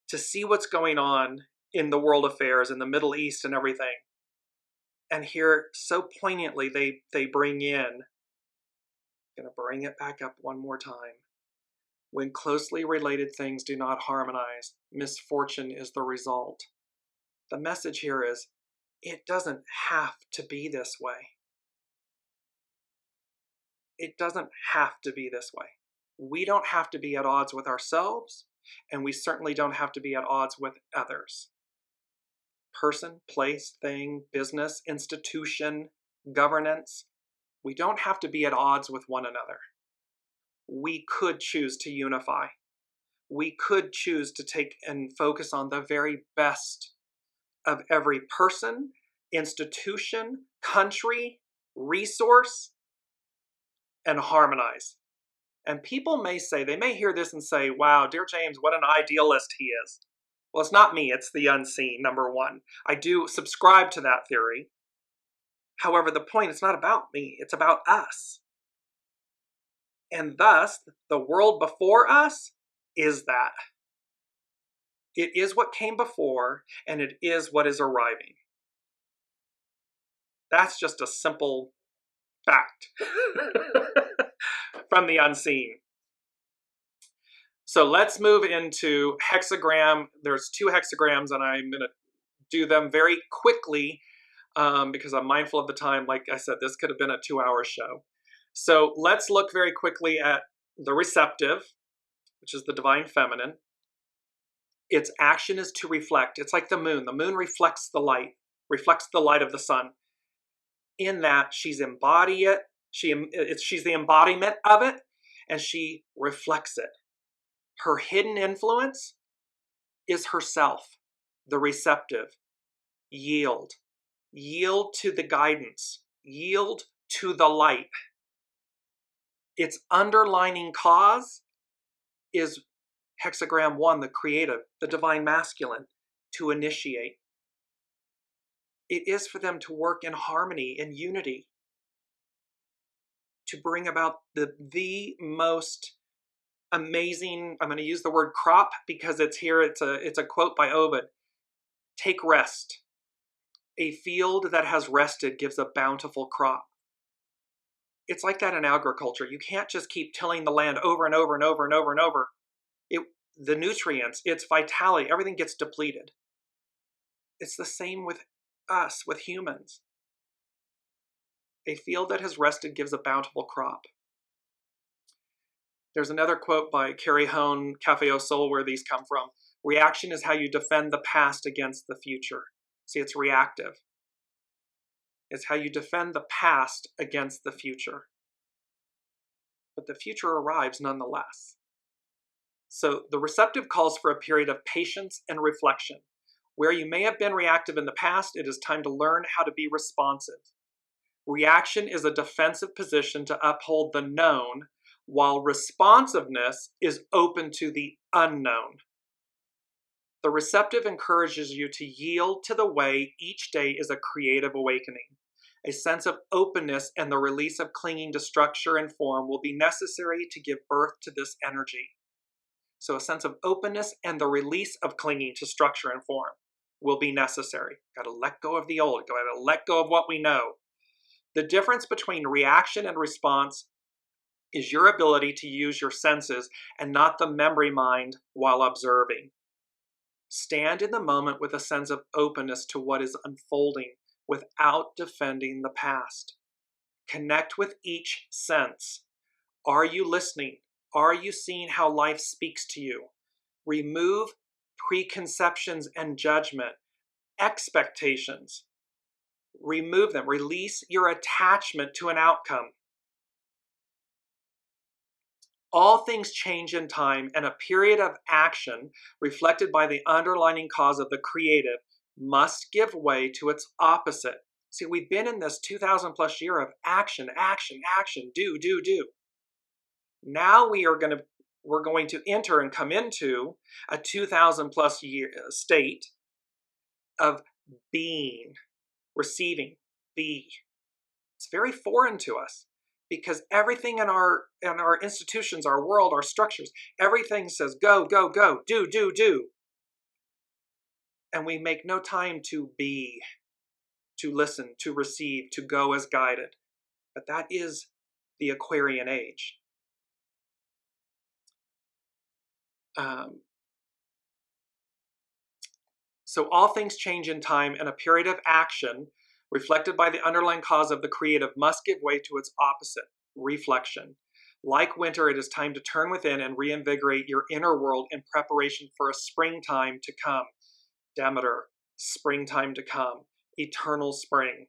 to see what's going on in the world affairs, in the Middle East and everything. And here, so poignantly, they bring in, I'm going to bring it back up one more time. When closely related things do not harmonize, misfortune is the result. The message here is, it doesn't have to be this way. it doesn't have to be this way. We don't have to be at odds with ourselves, and we certainly don't have to be at odds with others. Person, place, thing, business, institution, governance. We don't have to be at odds with one another. We could choose to unify. We could choose to take and focus on the very best of every person, institution, country, resource, and harmonize. And people may say, they may hear this and say, wow, DearJames, what an idealist he is. Well, it's not me, it's the unseen, number one. I do subscribe to that theory. However, the point, it's not about me, it's about us. And thus, the world before us is that. It is what came before, and it is what is arriving. That's just a simple fact from the unseen. So let's move into hexagram. There's 2 hexagrams, and I'm going to do them very quickly because I'm mindful of the time. Like I said, this could have been a 2-hour show. So let's look very quickly at the receptive, which is the divine feminine. Its action is to reflect. It's like the moon. The moon reflects the light of the sun. In that, she's embody it. She's the embodiment of it, and she reflects it. Her hidden influence is herself, the receptive. Yield. Yield to the guidance. Yield to the light. Its underlining cause is hexagram 1, the creative, the divine masculine, to initiate. It is for them to work in harmony, in unity, to bring about the most amazing, I'm going to use the word crop because it's here, it's a quote by Ovid. Take rest. A field that has rested gives a bountiful crop. It's like that in agriculture. You can't just keep tilling the land over and over and over and over and over. The nutrients, its vitality, everything gets depleted. It's the same with us, with humans. A field that has rested gives a bountiful crop. There's another quote by Carrie Hone, Café au Sol, where these come from. Reaction is how you defend the past against the future. See, it's reactive. It's how you defend the past against the future. But the future arrives nonetheless. So the receptive calls for a period of patience and reflection. Where you may have been reactive in the past, it is time to learn how to be responsive. Reaction is a defensive position to uphold the known, while responsiveness is open to the unknown. The receptive encourages you to yield to the way each day is a creative awakening. A sense of openness and the release of clinging to structure and form will be necessary to give birth to this energy. So a sense of openness and the release of clinging to structure and form will be necessary. Got to let go of the old, got to let go of what we know. The difference between reaction and response is your ability to use your senses and not the memory mind while observing. Stand in the moment with a sense of openness to what is unfolding without defending the past. Connect with each sense. Are you listening? Are you seeing how life speaks to you? Remove preconceptions and judgment, expectations. Remove them. Release your attachment to an outcome. All things change in time, and a period of action reflected by the underlying cause of the creative must give way to its opposite. See, we've been in this 2,000 plus year of action, action, action, do, do, do. Now we're going to enter and come into a 2,000 plus year state of being, receiving, be. It's very foreign to us because everything in our institutions, our world, our structures, everything says go, go, go, do, do, do. And we make no time to be, to listen, to receive, to go as guided. But that is the Aquarian age. So all things change in time, and a period of action reflected by the underlying cause of the creative must give way to its opposite. reflection. Like winter, it is time to turn within and reinvigorate your inner world in preparation for a springtime to come. Demeter, springtime to come, eternal spring.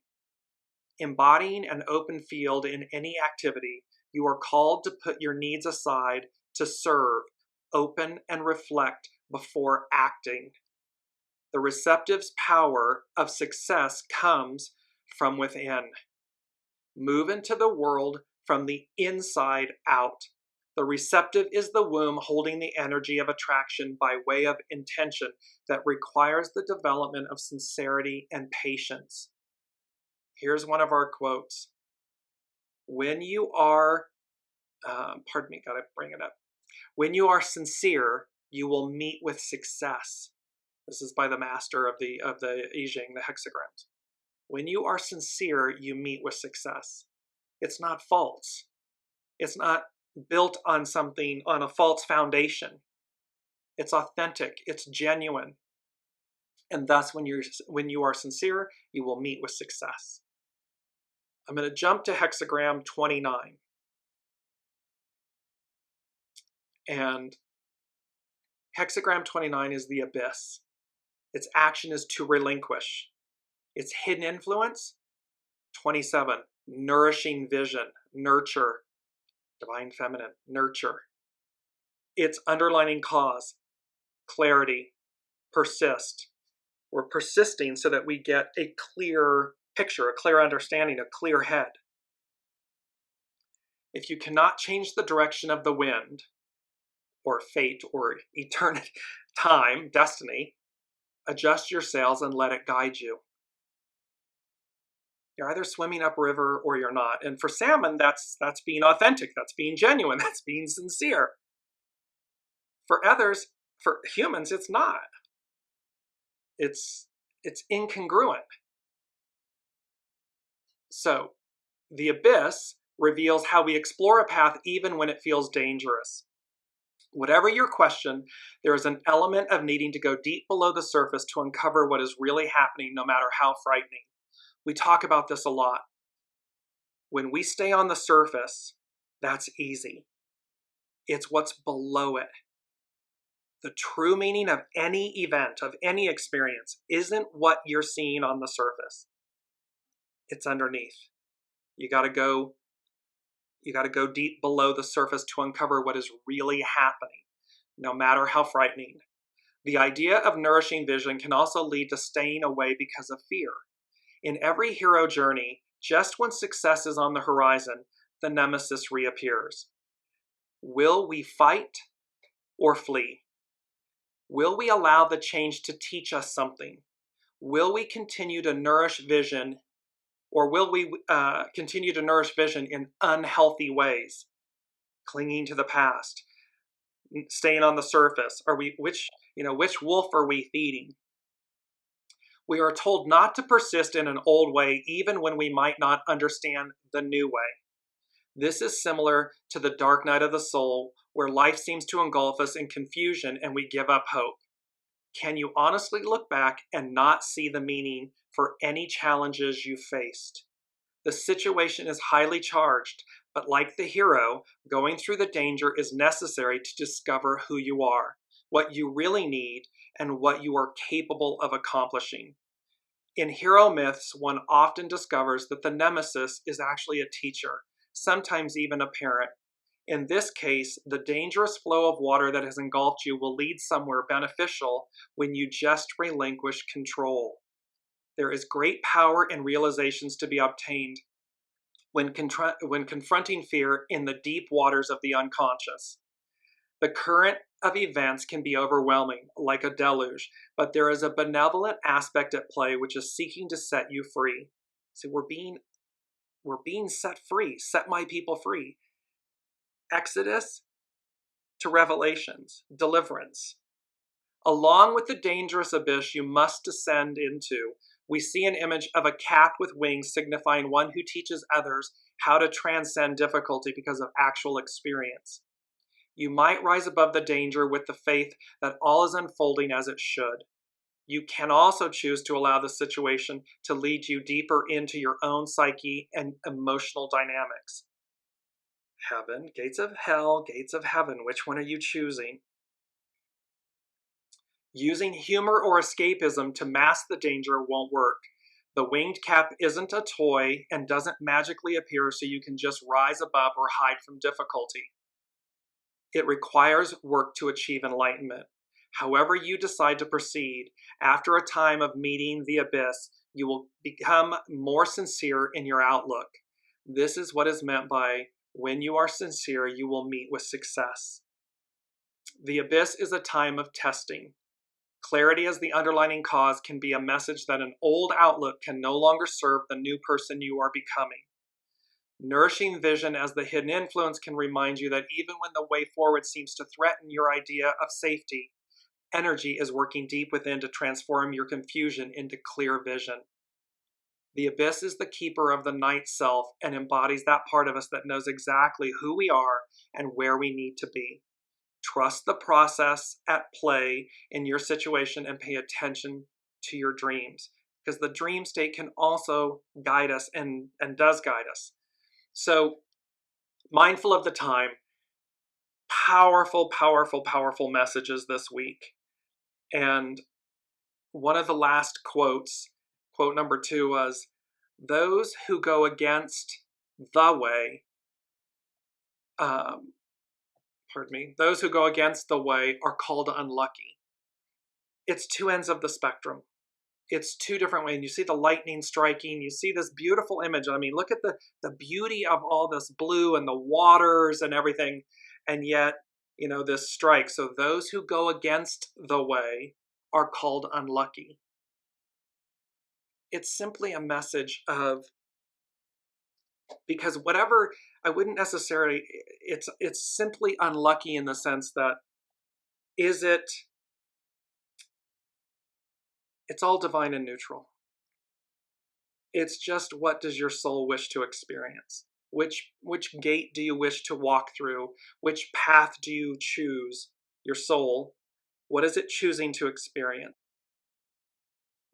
Embodying an open field in any activity, you are called to put your needs aside to serve, open, and reflect before acting. The receptive's power of success comes from within. Move into the world from the inside out. The receptive is the womb holding the energy of attraction by way of intention that requires the development of sincerity and patience. Here's one of our quotes. When you are, gotta bring it up. When you are sincere, you will meet with success. This is by the master of the I Ching, the hexagrams. When you are sincere, you meet with success. It's not false. It's not built on something, on a false foundation. It's authentic. It's genuine. And thus, when you are sincere, you will meet with success. I'm going to jump to hexagram 29. And hexagram 29 is the abyss. Its action is to relinquish. Its hidden influence, 27, nourishing vision, nurture, divine feminine, nurture. Its underlining cause, clarity, persist. We're persisting so that we get a clear picture, a clear understanding, a clear head. If you cannot change the direction of the wind, or fate, or eternity, time, destiny, adjust your sails and let it guide you. You're either swimming upriver or you're not. And for salmon, that's being authentic, that's being genuine, that's being sincere. For others, for humans, it's not. It's incongruent. So, the abyss reveals how we explore a path even when it feels dangerous. Whatever your question, there is an element of needing to go deep below the surface to uncover what is really happening, no matter how frightening. We talk about this a lot. When we stay on the surface, that's easy. It's what's below it. The true meaning of any event, of any experience, isn't what you're seeing on the surface. It's underneath. You gotta go deep below the surface to uncover what is really happening, no matter how frightening. The idea of nourishing vision can also lead to staying away because of fear. In every hero journey, just when success is on the horizon, the nemesis reappears. Will we fight or flee? Will we allow the change to teach us something? Will we continue to nourish vision, or will we continue to nourish vision in unhealthy ways? Clinging to the past, staying on the surface. Which wolf are we feeding? We are told not to persist in an old way, even when we might not understand the new way. This is similar to the dark night of the soul, where life seems to engulf us in confusion and we give up hope. Can you honestly look back and not see the meaning for any challenges you faced? The situation is highly charged, but like the hero, going through the danger is necessary to discover who you are, what you really need, and what you are capable of accomplishing. In hero myths, one often discovers that the nemesis is actually a teacher, sometimes even a parent. In this case, the dangerous flow of water that has engulfed you will lead somewhere beneficial when you just relinquish control. There is great power in realizations to be obtained when confronting fear in the deep waters of the unconscious. The current of events can be overwhelming, like a deluge, but there is a benevolent aspect at play which is seeking to set you free. So we're being set free. Set my people free. Exodus to Revelations, deliverance. Along with the dangerous abyss you must descend into, we see an image of a cat with wings signifying one who teaches others how to transcend difficulty because of actual experience. You might rise above the danger with the faith that all is unfolding as it should. You can also choose to allow the situation to lead you deeper into your own psyche and emotional dynamics. heaven, gates of hell, gates of heaven. Which one are you choosing? Using humor or escapism to mask the danger won't work. The winged cap isn't a toy and doesn't magically appear so you can just rise above or hide from difficulty. It requires work to achieve enlightenment. However you decide to proceed, after a time of meeting the abyss, you will become more sincere in your outlook. This is what is meant by, when you are sincere, you will meet with success. The abyss is a time of testing. Clarity as the underlying cause can be a message that an old outlook can no longer serve the new person you are becoming. Nourishing vision as the hidden influence can remind you that even when the way forward seems to threaten your idea of safety, energy is working deep within to transform your confusion into clear vision. The abyss is the keeper of the night self and embodies that part of us that knows exactly who we are and where we need to be. Trust the process at play in your situation and pay attention to your dreams, because the dream state can also guide us and does guide us. So, mindful of the time, powerful, powerful, powerful messages this week. And one of the last quotes, quote number 2 was, those who go against the way, those who go against the way are called unlucky. It's two ends of the spectrum. It's two different ways. And you see the lightning striking. You see this beautiful image. I mean, look at the beauty of all this blue and the waters and everything. And yet, you know, this strike. So those who go against the way are called unlucky. It's simply a message of, because whatever, I wouldn't necessarily, it's simply unlucky in the sense that, it's all divine and neutral. It's just, what does your soul wish to experience? Which gate do you wish to walk through? Which path do you choose? Your soul, what is it choosing to experience?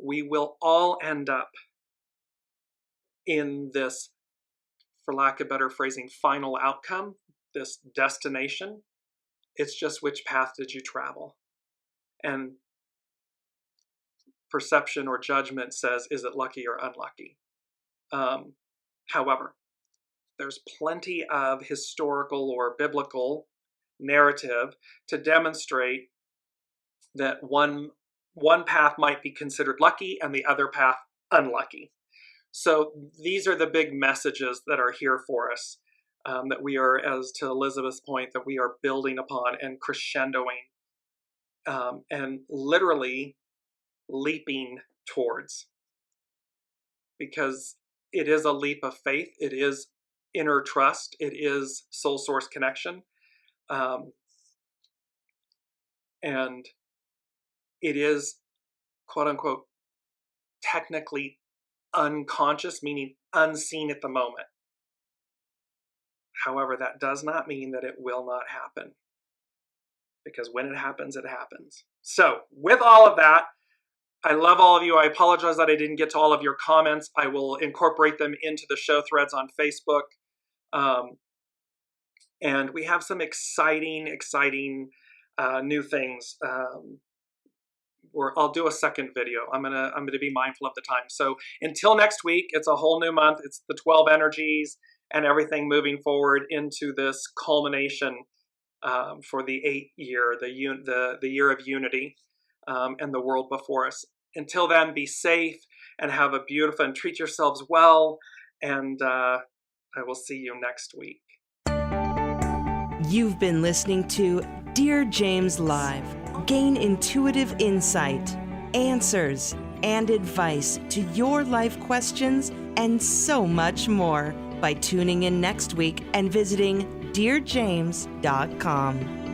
We will all end up in this, for lack of better phrasing, final outcome, this destination. It's just, which path did you travel? And perception or judgment says, is it lucky or unlucky? However, there's plenty of historical or biblical narrative to demonstrate that one path might be considered lucky and the other path unlucky. So these are the big messages that are here for us, that we are, as to Elizabeth's point, that we are building upon and crescendoing, and literally leaping towards. Because it is a leap of faith, it is inner trust, it is soul source connection, and it is, quote unquote, technically unconscious, meaning unseen at the moment. However, that does not mean that it will not happen, because when it happens, it happens. So with all of that, I love all of you. I apologize that I didn't get to all of your comments. I will incorporate them into the show threads on Facebook. And we have some exciting new things. I'll do a second video. I'm gonna be mindful of the time. So until next week, it's a whole new month. It's the 12 energies and everything moving forward into this culmination for the 8th year, the year of unity, and the world before us. Until then, be safe and have a beautiful, and treat yourselves well. And I will see you next week. You've been listening to Dear James Live. Gain intuitive insight, answers, and advice to your life questions, and so much more by tuning in next week and visiting DearJames.com.